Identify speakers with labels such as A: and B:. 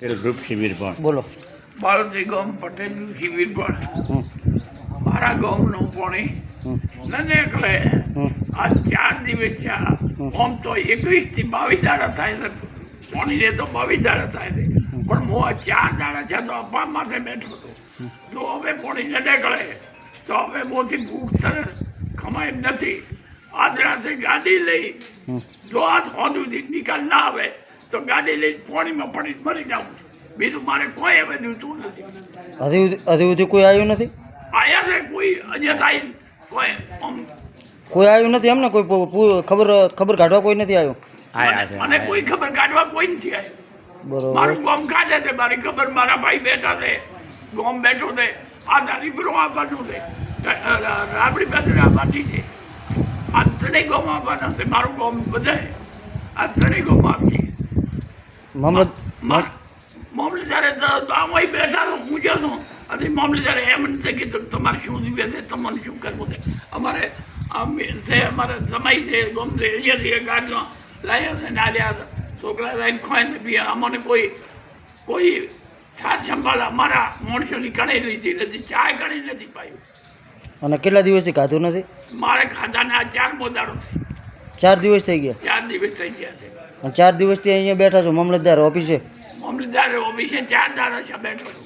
A: Group શિબિર પણ
B: બોલો.
C: બાળોદી ગામ પટેલનું શિબિર પણ મારા ગામનું પાણી ન નીકળે. આ 4 દિવસ થયા. આમ તો 21 થી 22 દાડા થાય છે. પાણીને તો 22 દાડા થાય છે, પણ હું આ 4 દાડા છે તો અપા માથે બેઠો હતો. તો હવે પાણી ન નીકળે તો હવે મોથી ભૂખ ખમાય એમ નથી. આદરાથી ગાડી લઈ જો આ હોદુથી નિકાલ ના આવે તો ગાડી લઈને પાણીમાં પડીને મરી જાઉં. બીજું મારે કોઈ હવે જોતું નથી.
B: હજી સુધી કોઈ આવ્યું નથી?
C: આયા છે કોઈ હજી થાય કોઈ
B: કોઈ આવ્યું નથી એમને? કોઈ ખબર કાઢવા કોઈ નથી આવ્યું?
C: મને કોઈ ખબર કાઢવા કોઈ નથી આવ્યું.
B: બરોબર.
C: મારું ગામ કાઢે છે, મારી ખબર મારા ભાઈ બેઠા છે, ગામ બેઠો છે. આ દારીપુરો આવવાનું છે, રાબડી બાજુ આવવાની છે. આ ત્રણેય ગામ આવવાના છે. મારું ગામ બધે આ ત્રણેય ગામ આવશે. મામલતદારે આમાં બેઠા છું, હું જો છું. હજી મામલતદારે એમ નથી કીધું તમારે શું જોઈએ છે, તમારે શું કરવું છે. અમારે છે, અમારે જમાઈ છે, ગામ છે, અહીંયાથી ગાડીઓ લાવ્યા છે, નાલ્યા છે. છોકરા લઈને ખોઈને પીએ. અમને કોઈ સાર સંભાળ અમારા માણસોની કણી લીધી નથી, ચાય કણી નથી પાયું.
B: અને કેટલા દિવસથી ખાધું નથી?
C: મારે ખાધાને આ 4મો દાડો છે.
B: 4 દિવસ થઈ ગયા?
C: 4 દિવસ થઈ ગયા છે.
B: અને 4 દિવસથી અહીંયા બેઠા છો મામલતદાર ઓફિસે?
C: મામલતદાર ઓફિસે 4 દાડા છે બેઠો છું.